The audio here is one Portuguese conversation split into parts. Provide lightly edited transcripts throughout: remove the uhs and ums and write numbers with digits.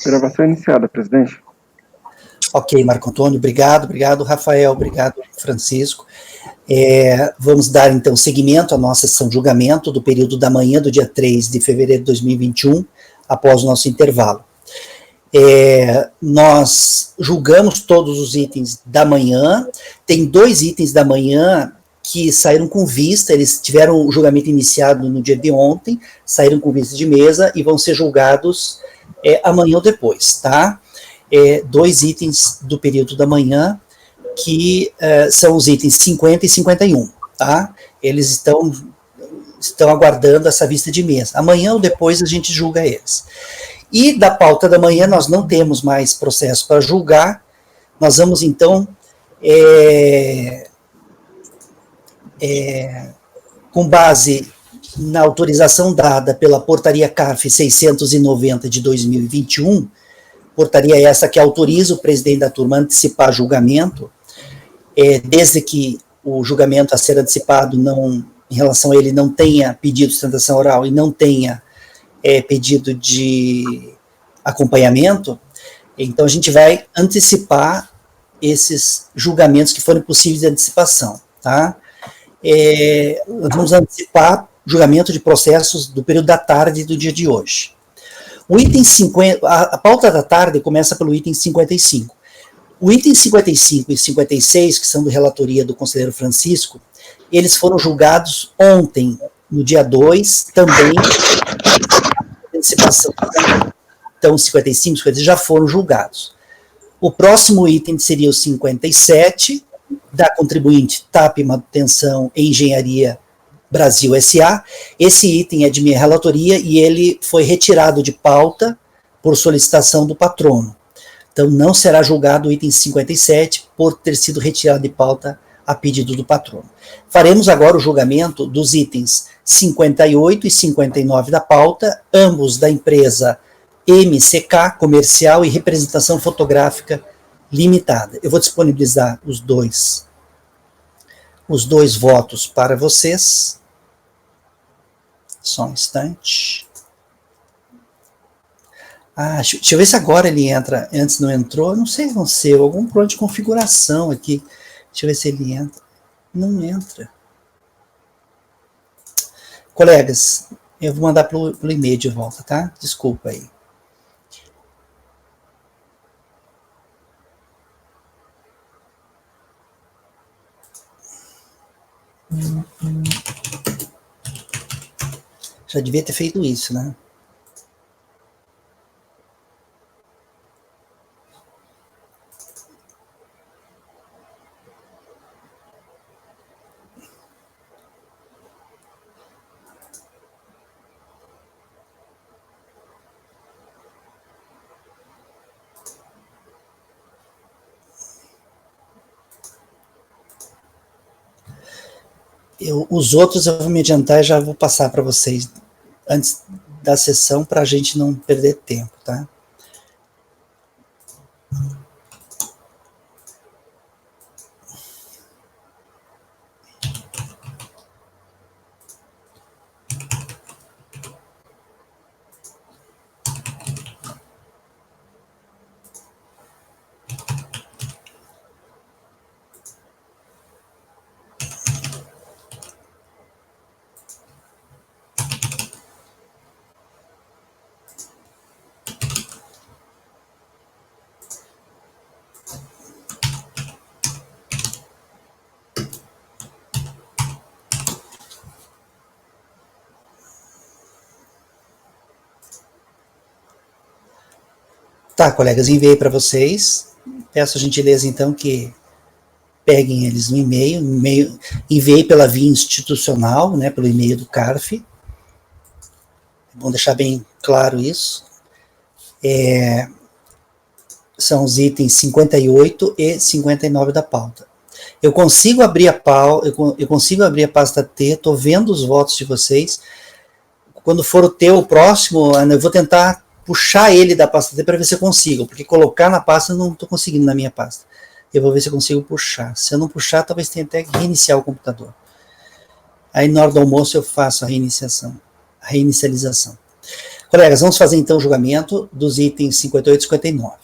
Gravação iniciada, presidente. Ok, Marco Antônio, obrigado, Rafael, obrigado, Francisco. Vamos dar, então, seguimento à nossa sessão de julgamento do período da manhã do dia 3 de fevereiro de 2021, após o nosso intervalo. Nós julgamos todos os itens da manhã, tem 2 itens da manhã que saíram com vista, eles tiveram o julgamento iniciado no dia de ontem, saíram com vista de mesa e vão ser julgados amanhã ou depois, tá? 2 itens do período da manhã, que são os itens 50 e 51, tá? Eles estão aguardando essa vista de mesa. Amanhã ou depois a gente julga eles. E da pauta da manhã nós não temos mais processo para julgar, nós vamos então, com base na autorização dada pela portaria CARF 690 de 2021, portaria essa que autoriza o presidente da turma a antecipar julgamento, desde que o julgamento a ser antecipado em relação a ele não tenha pedido de sustentação oral e não tenha pedido de acompanhamento, então a gente vai antecipar esses julgamentos que forem possíveis de antecipação, tá? Nós vamos antecipar julgamento de processos do período da tarde do dia de hoje. O item 50, a pauta da tarde começa pelo item 55. O item 55 e 56, que são de relatoria do conselheiro Francisco, eles foram julgados ontem, no dia 2, também, antecipação. Então, 55 e 56 já foram julgados. O próximo item seria o 57, da contribuinte TAP Manutenção e Engenharia Brasil S.A. Esse item é de minha relatoria e ele foi retirado de pauta por solicitação do patrono. Então, não será julgado o item 57 por ter sido retirado de pauta a pedido do patrono. Faremos agora o julgamento dos itens 58 e 59 da pauta, ambos da empresa MCK Comercial e Representação Fotográfica Limitada. Eu vou disponibilizar os dois votos para vocês. Só um instante. Deixa eu ver se agora ele entra. Antes não entrou, não sei se aconteceu, algum problema de configuração aqui. Deixa eu ver se ele entra. Não entra. Colegas, eu vou mandar pelo e-mail de volta, tá? Desculpa aí. Já devia ter feito isso, né? Os outros eu vou me adiantar e já vou passar para vocês antes da sessão para a gente não perder tempo, tá? Tá, colegas, enviei para vocês. Peço a gentileza, então, que peguem eles no e-mail. Enviei pela via institucional, né, pelo e-mail do CARF. Vamos deixar bem claro isso. São os itens 58 e 59 da pauta. Eu consigo abrir a pauta, eu consigo abrir a pasta T, estou vendo os votos de vocês. Quando for o próximo, Ana, eu vou tentar puxar ele da pasta T para ver se eu consigo, porque colocar na pasta eu não estou conseguindo na minha pasta. Eu vou ver se eu consigo puxar. Se eu não puxar, talvez tenha até que reiniciar o computador. Aí na hora do almoço eu faço a reinicialização. Colegas, vamos fazer então o julgamento dos itens 58 e 59.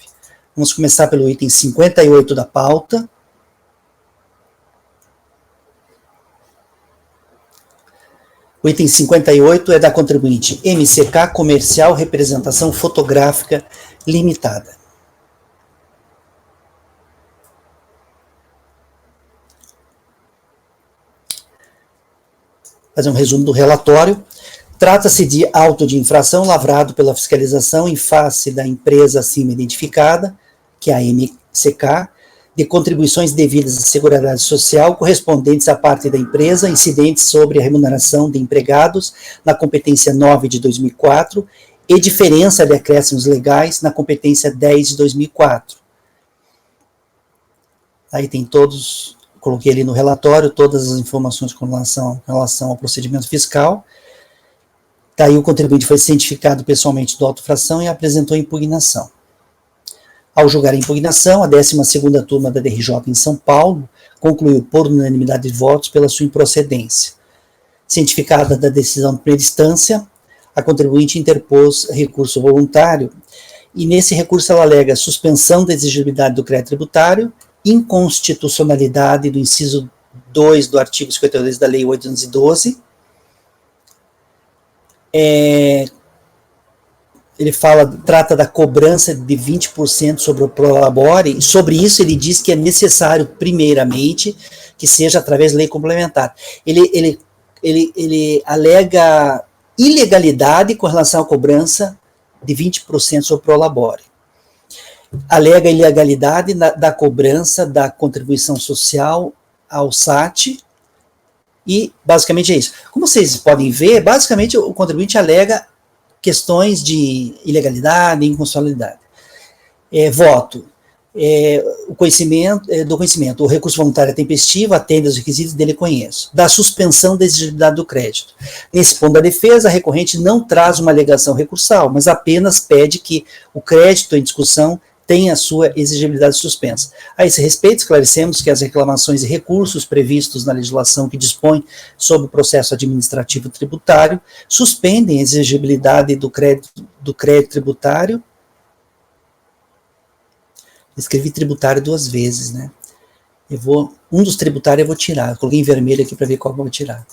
Vamos começar pelo item 58 da pauta. O item 58 é da contribuinte MCK Comercial Representação Fotográfica Limitada. Fazer um resumo do relatório. Trata-se de auto de infração lavrado pela fiscalização em face da empresa acima identificada, que é a MCK, de contribuições devidas à Seguridade Social correspondentes à parte da empresa, incidentes sobre a remuneração de empregados na competência 9 de 2004 e diferença de acréscimos legais na competência 10 de 2004. Aí tem todos, coloquei ali no relatório, todas as informações com relação ao procedimento fiscal. Daí o contribuinte foi cientificado pessoalmente do auto-infração e apresentou impugnação. Ao julgar a impugnação, a 12ª turma da DRJ em São Paulo concluiu por unanimidade de votos pela sua improcedência. Cientificada da decisão de primeira instância, a contribuinte interpôs recurso voluntário e nesse recurso ela alega suspensão da exigibilidade do crédito tributário, inconstitucionalidade do inciso 2 do artigo 52 da Lei 812, ele trata da cobrança de 20% sobre o prolabore, e sobre isso ele diz que é necessário, primeiramente, que seja através de lei complementar. Ele alega ilegalidade com relação à cobrança de 20% sobre o prolabore. Alega ilegalidade da cobrança da contribuição social ao SAT, e basicamente é isso. Como vocês podem ver, basicamente o contribuinte alega questões de ilegalidade e inconstitucionalidade. Voto. O conhecimento. O recurso voluntário é tempestivo, atende aos requisitos dele conheço. Da suspensão da exigibilidade do crédito. Nesse ponto da defesa, a recorrente não traz uma alegação recursal, mas apenas pede que o crédito em discussão tenha a sua exigibilidade suspensa. A esse respeito, esclarecemos que as reclamações e recursos previstos na legislação que dispõe sobre o processo administrativo tributário suspendem a exigibilidade do crédito tributário. Escrevi tributário 2 vezes, né? Um dos tributários eu vou tirar, eu coloquei em vermelho aqui para ver qual eu vou tirar.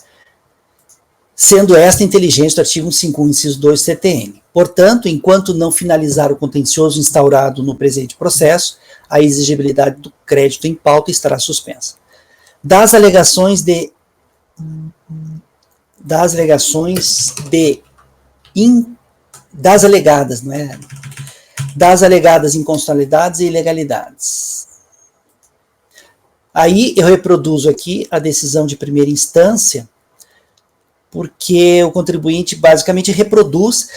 Sendo esta inteligência do artigo 151, inciso 2 CTN. Portanto, enquanto não finalizar o contencioso instaurado no presente processo, a exigibilidade do crédito em pauta estará suspensa. Das alegadas inconstitucionalidades e ilegalidades. Aí eu reproduzo aqui a decisão de primeira instância, porque o contribuinte basicamente reproduz,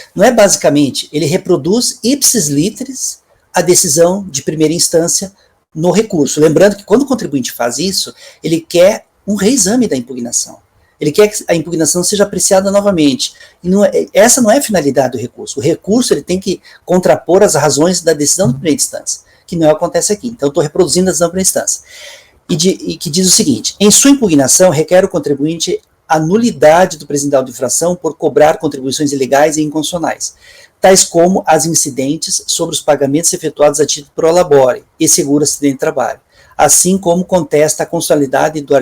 ele reproduz ipsis literis a decisão de primeira instância no recurso. Lembrando que quando o contribuinte faz isso, ele quer um reexame da impugnação. Ele quer que a impugnação seja apreciada novamente. E essa não é a finalidade do recurso. O recurso ele tem que contrapor as razões da decisão de primeira instância, que não acontece aqui. Então, estou reproduzindo a decisão de primeira instância. E que diz o seguinte: em sua impugnação, requer o contribuinte a nulidade do presidente da auto-infração por cobrar contribuições ilegais e inconstitucionais, tais como as incidentes sobre os pagamentos efetuados a título pro labore e seguro acidente de trabalho, assim como contesta a constitucionalidade do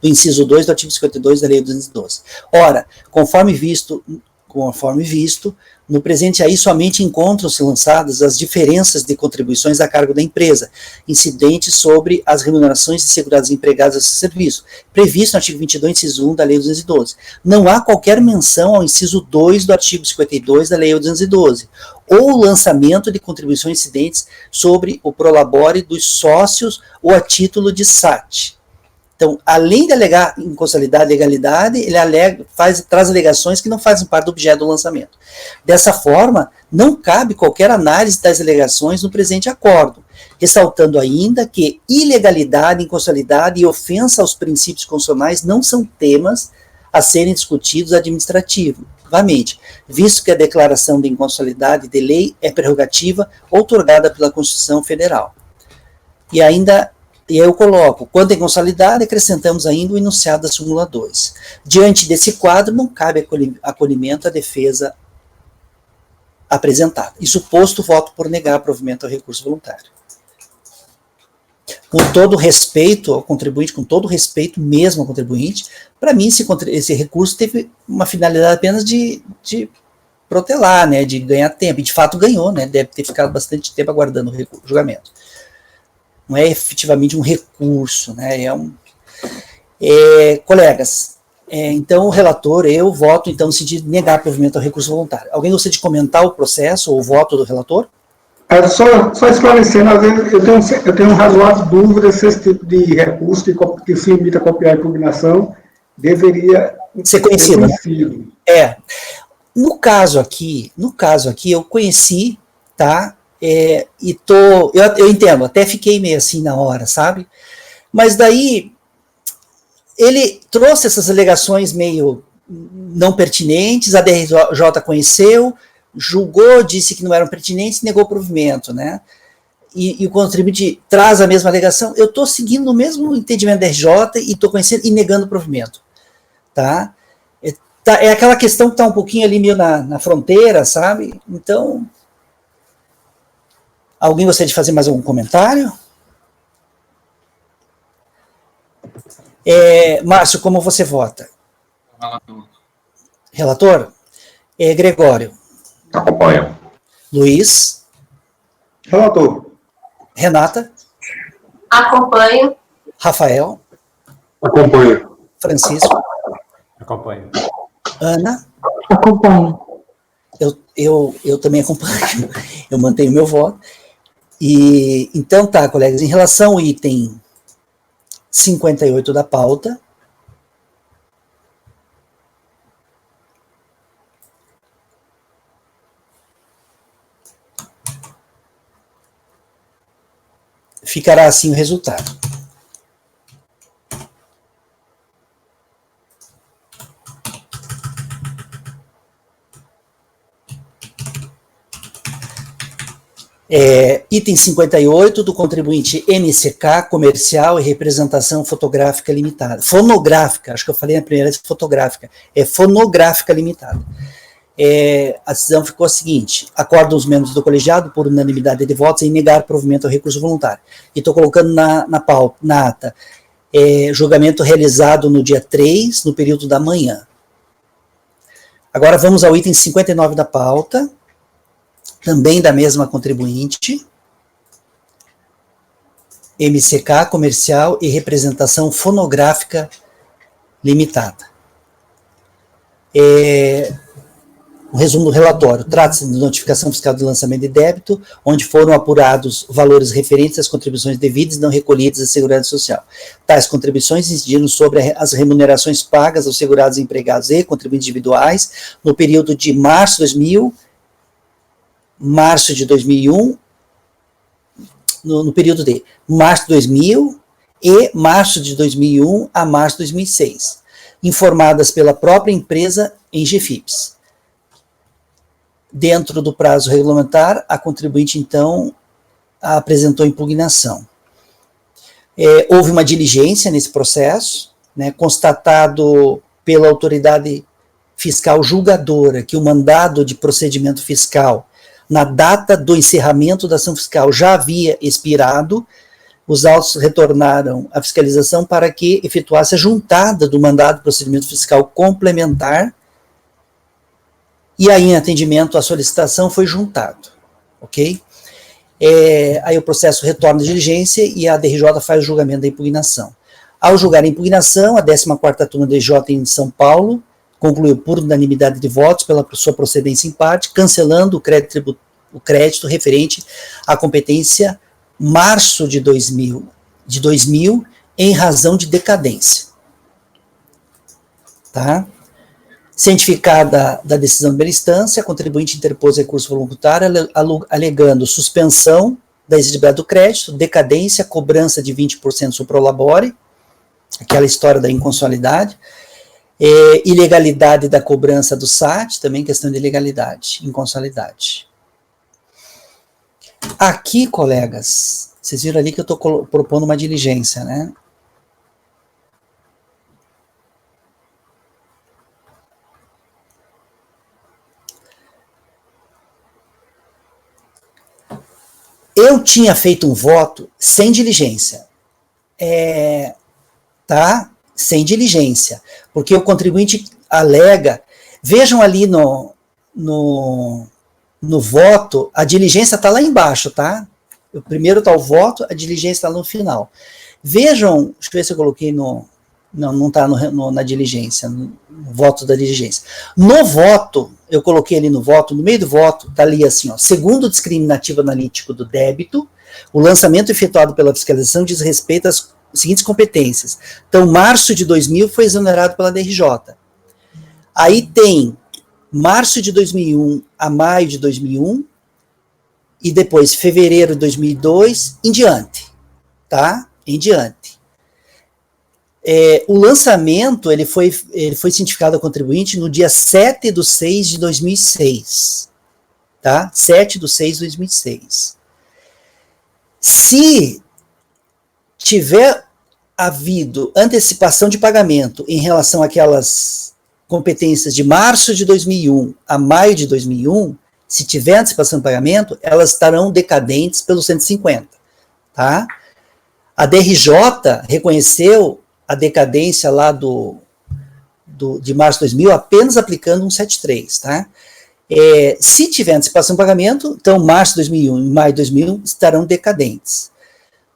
inciso 2 do artigo 52 da Lei 212. Ora, conforme visto, no presente aí somente encontram-se lançadas as diferenças de contribuições a cargo da empresa, incidentes sobre as remunerações de segurados empregados a esse serviço, previsto no artigo 22, inciso 1 da Lei 212. Não há qualquer menção ao inciso 2 do artigo 52 da Lei 212, ou o lançamento de contribuições incidentes sobre o prolabore dos sócios ou a título de SAT. Então, além de alegar inconstitucionalidade e legalidade, ele traz alegações que não fazem parte do objeto do lançamento. Dessa forma, não cabe qualquer análise das alegações no presente acordo, ressaltando ainda que ilegalidade, inconstitucionalidade e ofensa aos princípios constitucionais não são temas a serem discutidos administrativamente, visto que a declaração de inconstitucionalidade de lei é prerrogativa outorgada pela Constituição Federal. E aí eu coloco, quanto à inconstitucionalidade, acrescentamos ainda o enunciado da súmula 2. Diante desse quadro, não cabe acolhimento à defesa apresentada. Isso posto, voto por negar provimento ao recurso voluntário. Com todo respeito ao contribuinte, com todo respeito mesmo ao contribuinte, para mim esse recurso teve uma finalidade apenas de protelar, né, de ganhar tempo, e de fato ganhou, né, deve ter ficado bastante tempo aguardando o julgamento. Não é efetivamente um recurso, né, colegas, então o relator, eu voto então no sentido de negar provimento ao recurso voluntário. Alguém gostaria de comentar o processo ou o voto do relator? Só esclarecendo, às vezes eu tenho um razoável dúvida se esse tipo de recurso que se limita a copiar a impugnação deveria ser conhecido, né? No caso aqui, eu conheci, tá? Eu entendo, até fiquei meio assim na hora, sabe? Mas daí ele trouxe essas alegações meio não pertinentes, a DRJ conheceu, julgou, disse que não eram pertinentes, negou o provimento, né? E o contribuinte traz a mesma alegação, eu estou seguindo o mesmo entendimento da RJ e estou conhecendo e negando o provimento, tá? É aquela questão que está um pouquinho ali meio na fronteira, sabe? Então, alguém gostaria de fazer mais algum comentário? Márcio, como você vota? Relator? Gregório? Acompanha. Luiz? Relator? Renata? Acompanho. Rafael? Acompanho. Francisco? Acompanho. Ana? Acompanho. Eu também acompanho. Eu mantenho meu voto. E então tá, colegas, em relação ao item 58 da pauta, ficará assim o resultado. Item 58 do contribuinte MCK, comercial e representação fotográfica limitada. Fonográfica, acho que eu falei na primeira vez fotográfica, é fonográfica limitada. A decisão ficou a seguinte: acordam os membros do colegiado, por unanimidade de votos, em negar provimento ao recurso voluntário. E estou colocando na ata, julgamento realizado no dia 3, no período da manhã. Agora vamos ao item 59 da pauta, também da mesma contribuinte, MCK, comercial e representação fonográfica limitada. O resumo do relatório: trata-se de notificação fiscal de lançamento de débito, onde foram apurados valores referentes às contribuições devidas e não recolhidas à Seguridade Social. Tais contribuições incidiram sobre as remunerações pagas aos segurados empregados e contribuintes individuais no período de março de 2001, no período de março de 2000 e março de 2001 a março de 2006, informadas pela própria empresa em GFIPS. Dentro do prazo regulamentar, a contribuinte, então, apresentou impugnação. Houve uma diligência nesse processo, né, constatado pela autoridade fiscal julgadora que o mandado de procedimento fiscal, na data do encerramento da ação fiscal, já havia expirado. Os autos retornaram à fiscalização para que efetuasse a juntada do mandado de procedimento fiscal complementar, e aí, em atendimento à solicitação, foi juntado, ok? Aí o processo retorna à diligência e a DRJ faz o julgamento da impugnação. Ao julgar a impugnação, a 14ª turma da DRJ em São Paulo concluiu por unanimidade de votos pela sua procedência em parte, cancelando o crédito referente à competência março de 2000 em razão de decadência. Tá? Cientificada da decisão de primeira instância, a contribuinte interpôs recurso voluntário alegando suspensão da exigibilidade do crédito, decadência, cobrança de 20% sobre o labore, aquela história da inconstitucionalidade, ilegalidade da cobrança do SAT, também questão de ilegalidade, inconstitucionalidade. Aqui, colegas, vocês viram ali que eu estou propondo uma diligência, né? Eu tinha feito um voto sem diligência, tá? Sem diligência, porque o contribuinte alega, vejam ali no voto, a diligência está lá embaixo, tá? O primeiro está o voto, a diligência está no final. Vejam, deixa eu ver se eu coloquei não está na diligência, no voto da diligência. No voto, eu coloquei ali no voto, no meio do voto, está ali assim, ó, segundo o discriminativo analítico do débito, o lançamento efetuado pela fiscalização diz respeito às seguintes competências. Então, março de 2000 foi exonerado pela DRJ. Aí tem março de 2001 a maio de 2001, e depois fevereiro de 2002, em diante, tá? Em diante. O lançamento, ele foi cientificado ao contribuinte no dia 7/6 de 2006, tá? 7/6 de 2006. Se tiver havido antecipação de pagamento em relação àquelas competências de março de 2001 a maio de 2001, se tiver antecipação de pagamento, elas estarão decadentes pelo 150, tá? A DRJ reconheceu a decadência lá de março de 2000 apenas aplicando 173, tá? Se tiver antecipação de pagamento, então março de 2001 e maio de 2001 estarão decadentes.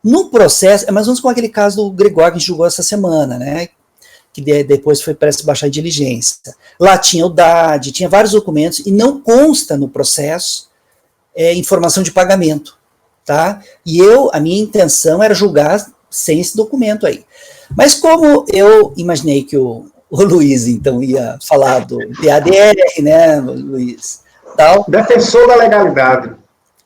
No processo, é mais ou menos como aquele caso do Gregório que a gente julgou essa semana, né? Que depois foi prestes a baixar a diligência. Lá tinha o DAD, tinha vários documentos, e não consta no processo informação de pagamento, tá? E a minha intenção era julgar sem esse documento aí. Mas como eu imaginei que o Luiz, então, ia falar do DADR, né, Luiz? Tal. Defensor da legalidade.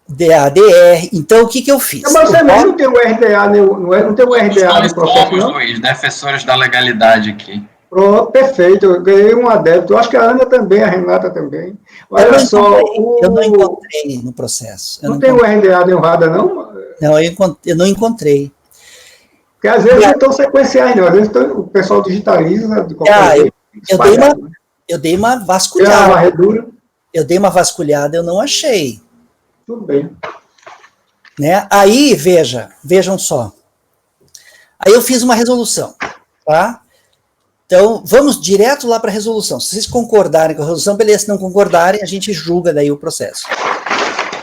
DADR, então o que eu fiz? Mas você não tem o RDA, não tem o RDA no processo, não? Luiz, defensores da legalidade aqui. Pronto, perfeito, eu ganhei um adepto, eu acho que a Ana também, a Renata também. Olha só, eu não encontrei no processo. Não tem o RDA nem o RADA, não? Não, eu não encontrei. Porque às vezes não estão sequenciais, não. Às vezes o pessoal digitaliza de qualquer jeito. Eu dei uma Tem vasculhada. uma varredura. Eu dei uma vasculhada, eu não achei. Tudo bem. Né? Aí, vejam só. Aí eu fiz uma resolução, tá? Então, vamos direto lá para a resolução. Se vocês concordarem com a resolução, beleza. Se não concordarem, a gente julga daí o processo.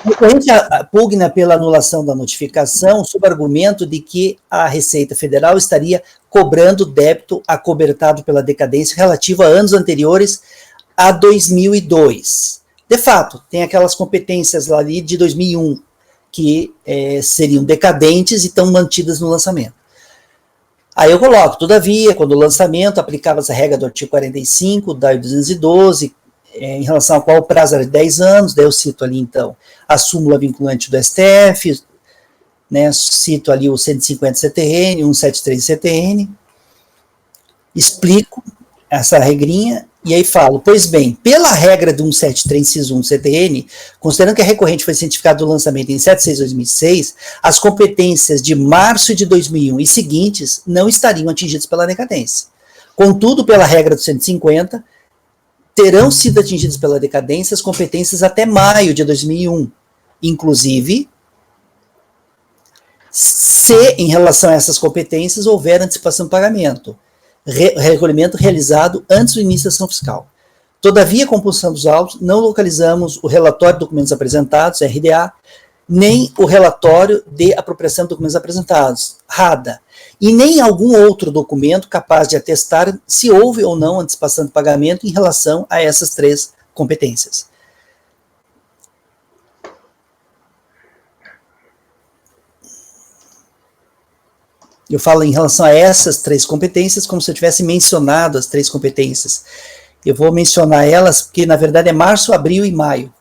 O concorrente pugna pela anulação da notificação sob argumento de que a Receita Federal estaria cobrando débito acobertado pela decadência relativo a anos anteriores a 2002. De fato, tem aquelas competências lá ali de 2001 que seriam decadentes e estão mantidas no lançamento. Aí eu coloco, todavia, quando o lançamento aplicava-se a regra do artigo 45 da 212, em relação ao qual o prazo era de 10 anos, daí eu cito ali, então, a súmula vinculante do STF, né, cito ali o 150 CTN, 173 CTN, explico essa regrinha, e aí falo, pois bem, pela regra do 173, inciso 1 CTN, considerando que a recorrente foi cientificada do lançamento em 7/6 de 2006, as competências de março de 2001 e seguintes não estariam atingidas pela decadência. Contudo, pela regra do 150, terão sido atingidas pela decadência as competências até maio de 2001, inclusive se, em relação a essas competências, houver antecipação de pagamento, recolhimento realizado antes do início da ação fiscal. Todavia, com compulsão dos autos, não localizamos o relatório de documentos apresentados, RDA, nem o relatório de apropriação de documentos apresentados, RADA, e nem algum outro documento capaz de atestar se houve ou não antecipação de pagamento em relação a essas três competências. Eu falo em relação a essas três competências como se eu tivesse mencionado as três competências. Eu vou mencionar elas porque, na verdade, é março, abril e maio.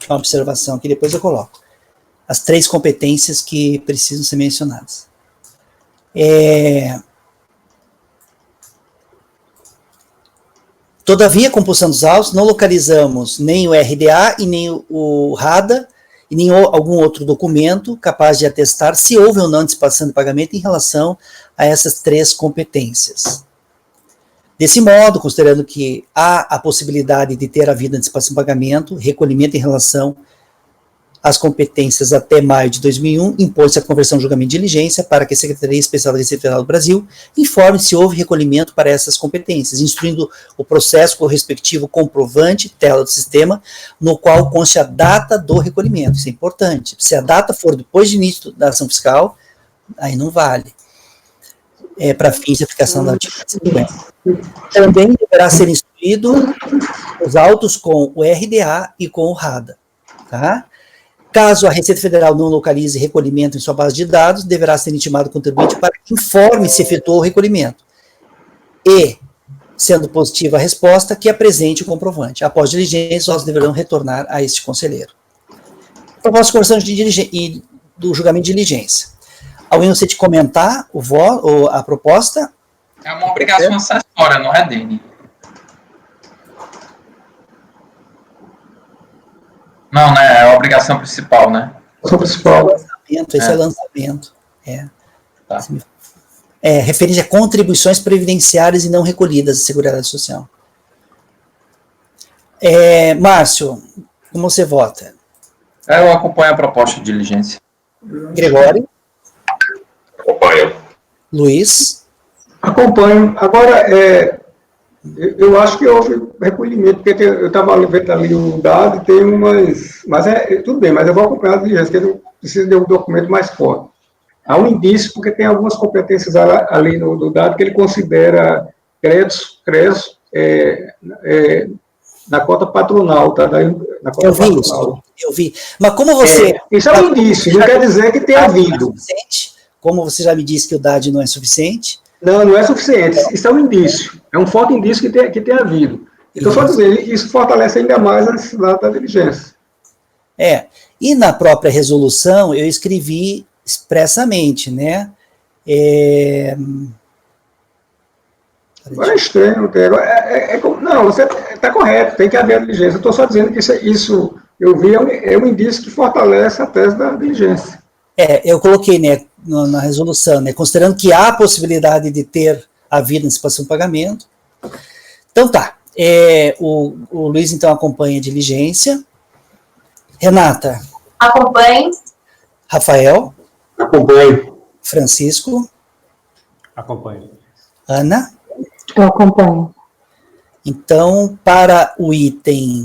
Uma observação aqui, depois eu coloco. As três competências que precisam ser mencionadas. Todavia, compulsão dos autos, não localizamos nem o RDA e nem o RADA, e nem algum outro documento capaz de atestar se houve ou não antecipação de pagamento em relação a essas 3 competências. Desse modo, considerando que há a possibilidade de ter havido antecipação de pagamento, recolhimento em relação às competências até maio de 2001, impôs-se a conversão de julgamento de diligência para que a Secretaria Especial da Receita Federal do Brasil informe se houve recolhimento para essas competências, instruindo o processo com o respectivo comprovante, tela do sistema, no qual conste a data do recolhimento. Isso é importante. Se a data for depois do início da ação fiscal, aí não vale. Para fins de aplicação da artigo 50. Também deverá ser instruído os autos com o RDA e com o RADA. Tá? Caso a Receita Federal não localize recolhimento em sua base de dados, deverá ser intimado o contribuinte para que informe se efetuou o recolhimento. E, sendo positiva a resposta, que apresente o comprovante. Após diligência, os autos deverão retornar a este conselheiro. Proposta de conversão do julgamento de diligência. Alguém gostaria de comentar a proposta? É uma obrigação acessória, não é, Dene? Não, né? É a obrigação principal, né? Principal. Esse é lançamento. Tá. Referente a contribuições previdenciárias e não recolhidas da Seguridade Social. Márcio, como você vota? Eu acompanho a proposta de diligência. Gregório? Acompanho. Luiz? Acompanho. Agora, eu acho que houve recolhimento, porque eu estava vendo ali o dado e tem umas... Mas tudo bem, mas eu vou acompanhar a diligência, porque eu preciso de um documento mais forte. Há um indício, porque tem algumas competências ali no dado que ele considera créditos na cota patronal, tá? Na cota patronal. Eu vi. Mas como você... Isso é um indício, não quer dizer que tenha havido. Como você já me disse que o DAD não é suficiente... Não é suficiente. Isso é um indício. É um forte indício que tem havido. Então, só dizer, isso fortalece ainda mais a necessidade da diligência. E na própria resolução, eu escrevi expressamente, né? Agora é estranho. Não, você está correto, tem que haver a diligência. Eu estou só dizendo que isso eu vi, é um indício que fortalece a tese da diligência. Eu coloquei, né, na resolução, né, considerando que há a possibilidade de ter havido antecipação de pagamento. Então tá, o Luiz então acompanha a diligência. Renata? Acompanho. Rafael? Acompanho. Francisco? Acompanho. Ana? Eu acompanho. Então, para o item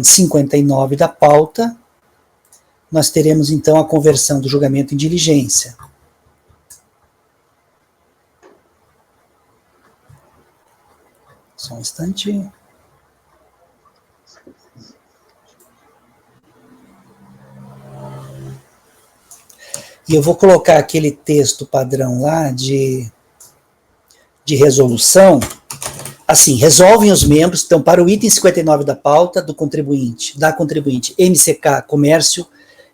59 da pauta, nós teremos, então, a conversão do julgamento em diligência. Só um instante. E eu vou colocar aquele texto padrão lá de resolução. Assim, resolvem os membros, então, para o item 59 da pauta da contribuinte, MCK Comércio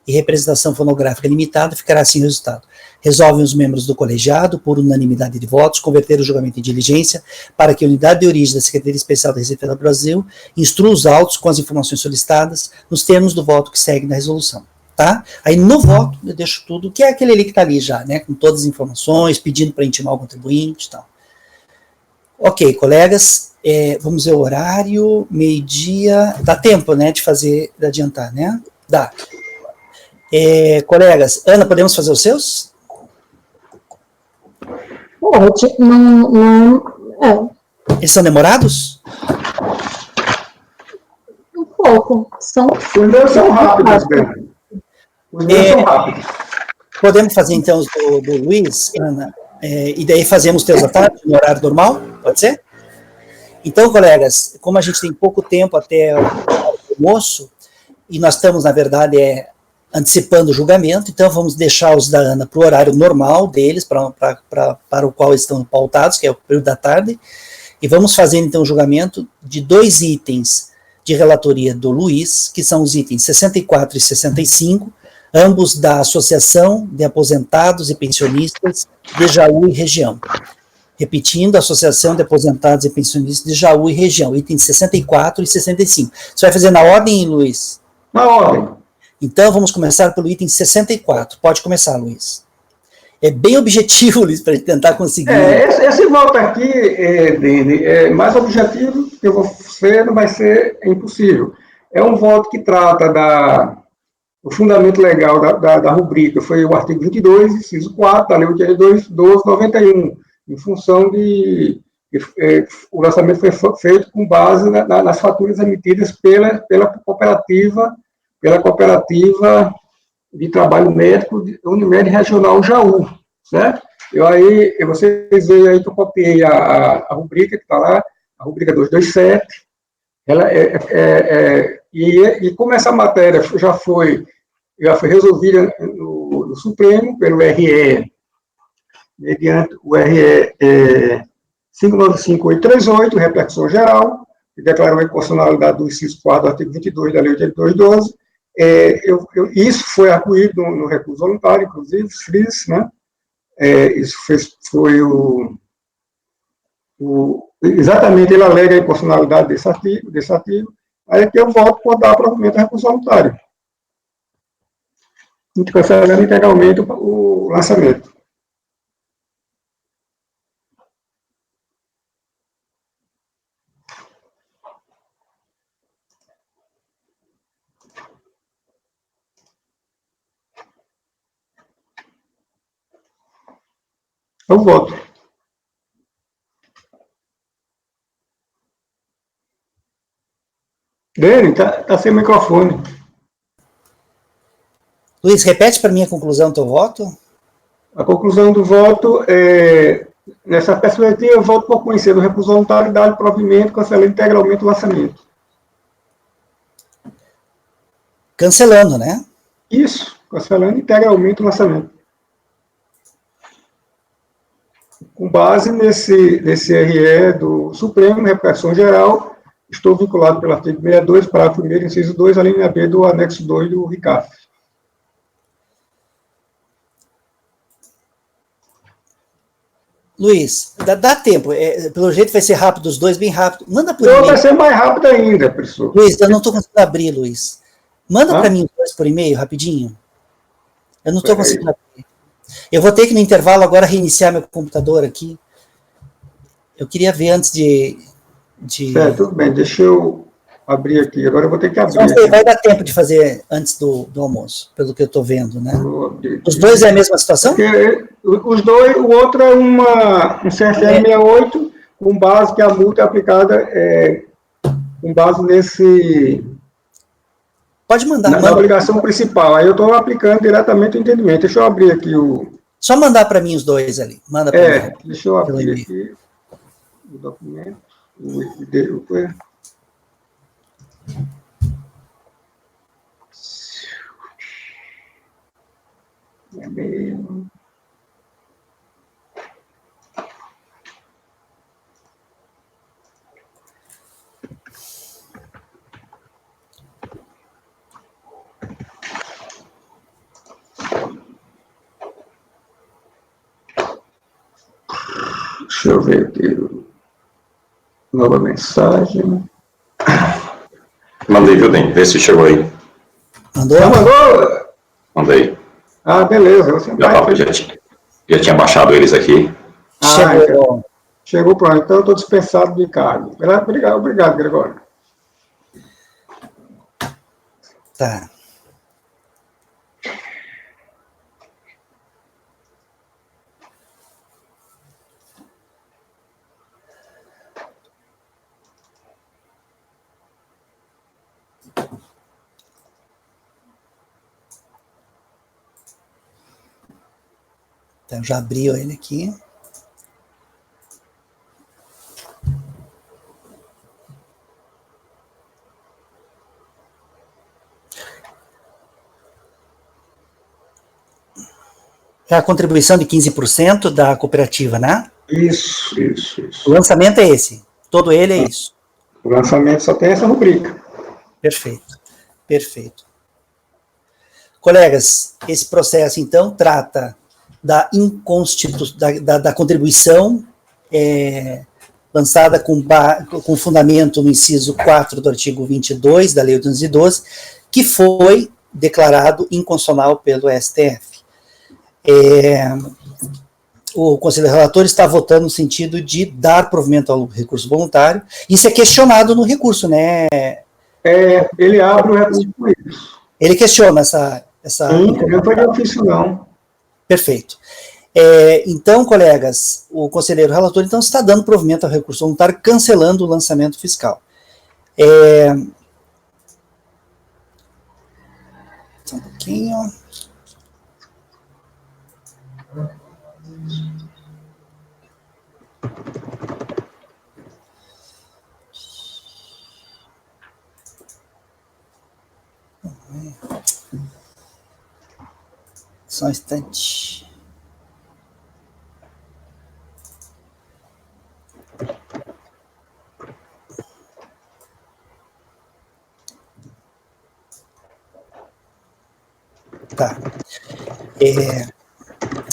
e Representação Fonográfica Limitada, ficará assim o resultado. Resolvem os membros do colegiado, por unanimidade de votos, converter o julgamento em diligência para que a unidade de origem da Secretaria Especial da Receita Federal do Brasil instrua os autos com as informações solicitadas nos termos do voto que segue na resolução. Tá? Aí no voto eu deixo tudo, que é aquele ali que está ali já, né, com todas as informações, pedindo para intimar o contribuinte e tal. Ok, colegas, vamos ver o horário, meio-dia, dá tempo, né, de adiantar, né? Dá. Colegas, Ana, podemos fazer os seus? Pode, não. Eles são demorados? Um pouco. Os meus são rápidos, Bem. Os meus são rápidos. Podemos fazer, então, os do Luiz, Ana? E daí fazemos teus à tarde, no horário normal? Pode ser? Então, colegas, como a gente tem pouco tempo até o almoço, e nós estamos, na verdade, antecipando o julgamento, então vamos deixar os da Ana para o horário normal deles, para o qual estão pautados, que é o período da tarde, e vamos fazer, então, o julgamento de 2 itens de relatoria do Luiz, que são os itens 64 e 65, ambos da Associação de Aposentados e Pensionistas de Jaú e Região. Repetindo, Associação de Aposentados e Pensionistas de Jaú e Região, itens 64 e 65. Você vai fazer na ordem, Luiz? Na ordem. Então, vamos começar pelo item 64. Pode começar, Luiz. É bem objetivo, Luiz, para a gente tentar conseguir. Esse voto aqui, Dene, é mais objetivo que eu vou ser, não vai ser impossível. É um voto que trata do fundamento legal da rubrica, foi o artigo 22, inciso 4, da Lei 82.1291, em função de o lançamento foi feito com base nas faturas emitidas pela cooperativa de trabalho médico Unimed Regional Jaú, certo? Vocês veem aí que eu copiei a rubrica que está lá, a rubrica 227, e como essa matéria já foi resolvida no Supremo, pelo RE, mediante o RE 595838, repercussão geral, que declarou a inconstitucionalidade do inciso 4 do artigo 22 da Lei 82.12, isso foi acolhido no recurso voluntário, inclusive, FRIS, né? Isso foi exatamente, ele alega a inconstitucionalidade desse artigo, aí que eu volto por dar provimento ao recurso voluntário. A gente cancelando integralmente o lançamento. Eu voto. Dene, tá sem microfone. Luiz, repete para mim a conclusão do teu voto. A conclusão do voto nessa perspectiva, eu voto por conhecer do recurso voluntário, dar provimento, cancelando integralmente o lançamento. Cancelando, né? Isso, cancelando integralmente o lançamento. Com base nesse RE do Supremo, repercussão geral, estou vinculado pelo artigo 62, parágrafo 1º, inciso 2, a linha B do anexo 2 do RICAF. Luiz, dá tempo. Pelo jeito vai ser rápido, os dois bem rápido. Manda por Então, e-mail. vai ser mais rápido ainda, professor. Luiz, eu não estou conseguindo abrir, Luiz. Manda para mim os dois por e-mail, rapidinho. Eu não estou conseguindo abrir. Eu vou ter que, no intervalo, agora reiniciar meu computador aqui. Eu queria ver antes de... Tudo bem, deixa eu abrir aqui. Agora eu vou ter que abrir. Então, vai dar tempo de fazer antes do almoço, pelo que eu estou vendo, né? Os dois é a mesma situação? Os dois, o outro é um CFR 68, com base que a multa é aplicada com base nesse... Pode mandar. Na obrigação principal. Aí eu estou aplicando diretamente o entendimento. Deixa eu abrir aqui o... Só mandar para mim os dois ali. Manda para mim. Deixa eu abrir aqui o documento. Deixa eu ver aqui. Nova mensagem. Mandei, viu, Den? Vê se chegou aí. Mandou? Já mandou? Mandei. Ah, beleza. Você Já tinha baixado eles aqui. Chegou. Chegou pronto. Então eu estou dispensado de cargo. Obrigado, Gregório. Tá. Então, já abriu ele aqui. É a contribuição de 15% da cooperativa, né? Isso. O lançamento é esse. Todo ele é isso. O lançamento só tem essa rubrica. Perfeito. Colegas, esse processo, então, trata da contribuição lançada com fundamento no inciso 4 do artigo 22 da Lei 812, que foi declarado inconstitucional pelo STF. O conselheiro relator está votando no sentido de dar provimento ao recurso voluntário. Isso é questionado no recurso, né? Ele abre o recurso com isso. Ele questiona essa... Sim, não foi de ofício, não. Perfeito. Então, colegas, o conselheiro relator então está dando provimento ao recurso voluntário, cancelando o lançamento fiscal. Só um pouquinho. Só um instante. Tá.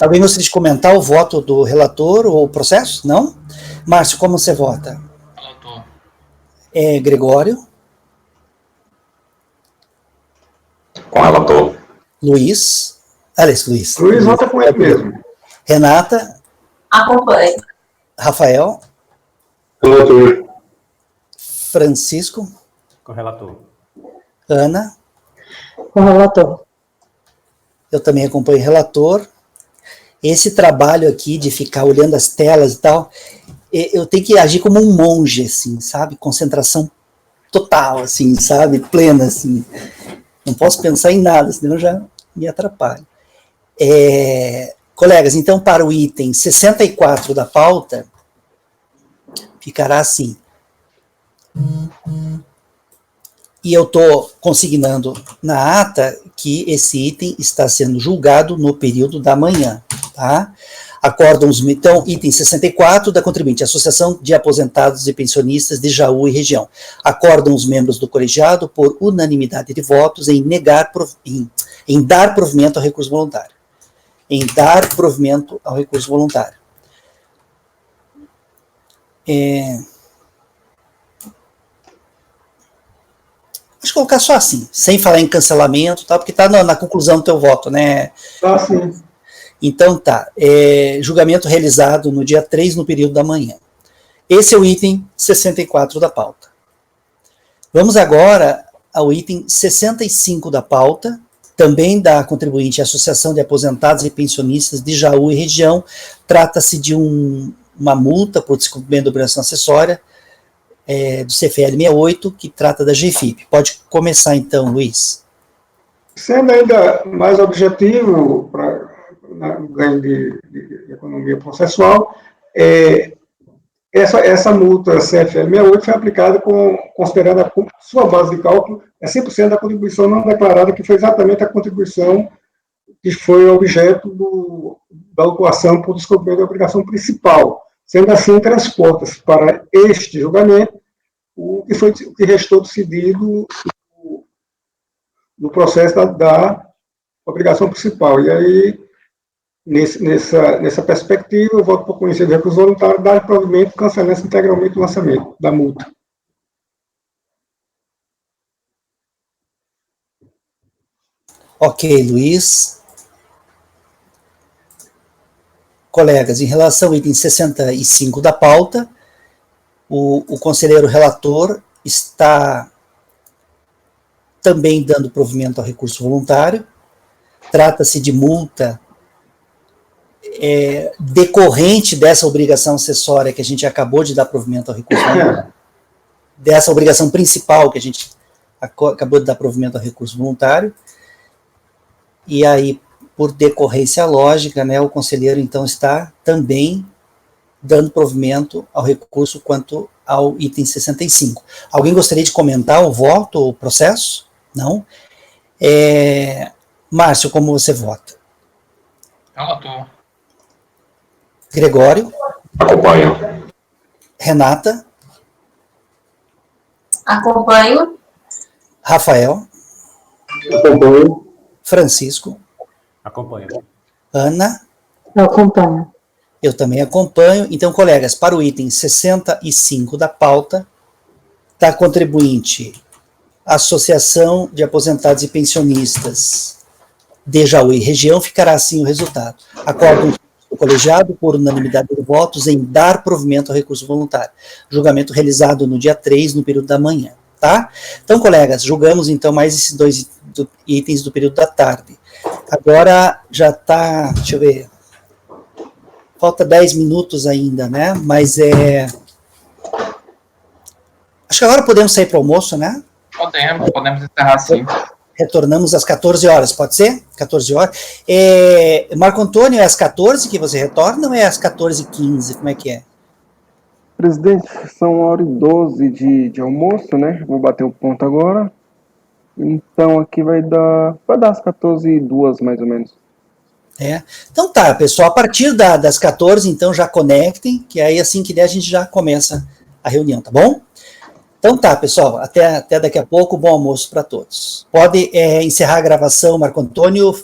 Alguém gostaria de comentar o voto do relator ou o processo? Não? Márcio, como você vota? Relator. Gregório? Com o relator. Luiz? Luiz vota com ele mesmo. Renata? Acompanho. Rafael? Relator. Francisco? Com o relator. Ana? Com o relator. Eu também acompanho o relator. Esse trabalho aqui de ficar olhando as telas e tal, eu tenho que agir como um monge, assim, sabe? Concentração total, assim, sabe? Plena, assim. Não posso pensar em nada, senão eu já me atrapalho. Colegas, então, para o item 64 da pauta, ficará assim. E eu estou consignando na ata que esse item está sendo julgado no período da manhã, tá? Então, item 64 da contribuinte, Associação de Aposentados e Pensionistas de Jaú e Região. Acordam os membros do colegiado por unanimidade de votos em dar provimento ao recurso voluntário. Em dar provimento ao recurso voluntário. Deixa eu colocar só assim, sem falar em cancelamento, tá? Porque está na conclusão do teu voto, né? Tá, sim. Então tá, julgamento realizado no dia 3, no período da manhã. Esse é o item 64 da pauta. Vamos agora ao item 65 da pauta, também da contribuinte Associação de Aposentados e Pensionistas de Jaú e Região. Trata-se de uma multa por descumprimento da obrigação acessória, do CFL 68, que trata da GFIP. Pode começar então, Luiz. Sendo ainda mais objetivo para o ganho de economia processual, essa multa CFL 68 foi aplicada considerando a sua base de cálculo 100% da contribuição não declarada, que foi exatamente a contribuição que foi objeto da autuação por descumprimento da obrigação principal. Sendo assim, transporta-se para este julgamento o que restou decidido no processo da obrigação principal. E aí, nessa perspectiva, eu voto por conhecer do recurso voluntário, dar provimento, cancelando integralmente o lançamento da multa. Ok, Luiz. Colegas, em relação ao item 65 da pauta, o conselheiro relator está também dando provimento ao recurso voluntário. Trata-se de multa decorrente dessa obrigação acessória que a gente acabou de dar provimento ao recurso voluntário, dessa obrigação principal que a gente acabou de dar provimento ao recurso voluntário. E aí, por decorrência lógica, né, o conselheiro, então, está também dando provimento ao recurso quanto ao item 65. Alguém gostaria de comentar o voto, o processo? Não? Márcio, como você vota? Relator. Gregório? Acompanho. Renata? Acompanho. Rafael? Acompanho. Francisco? Acompanho. Ana? Eu acompanho. Eu também acompanho. Então, colegas, para o item 65 da pauta, da contribuinte Associação de Aposentados e Pensionistas de Jaú e região, ficará assim o resultado. Acordo o colegiado por unanimidade de votos em dar provimento ao recurso voluntário. Julgamento realizado no dia 3, no período da manhã, tá? Então, colegas, julgamos então mais esses 2 itens do período da tarde. Agora já tá, deixa eu ver, falta 10 minutos ainda, né? Mas acho que agora podemos sair para o almoço, né? Podemos encerrar sim. Retornamos às 14 horas, pode ser? 14 horas. Marco Antônio, é às 14 que você retorna ou é às 14h15? Como é que é? Presidente, são 1h12 de almoço, né? Vou bater o ponto agora. Então aqui vai dar às 14h02, mais ou menos. Então tá, pessoal, a partir das 14, então já conectem, que aí assim que der a gente já começa a reunião, tá bom? Então tá, pessoal, até daqui a pouco, bom almoço para todos. Pode encerrar a gravação, Marco Antônio,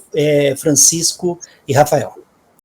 Francisco e Rafael.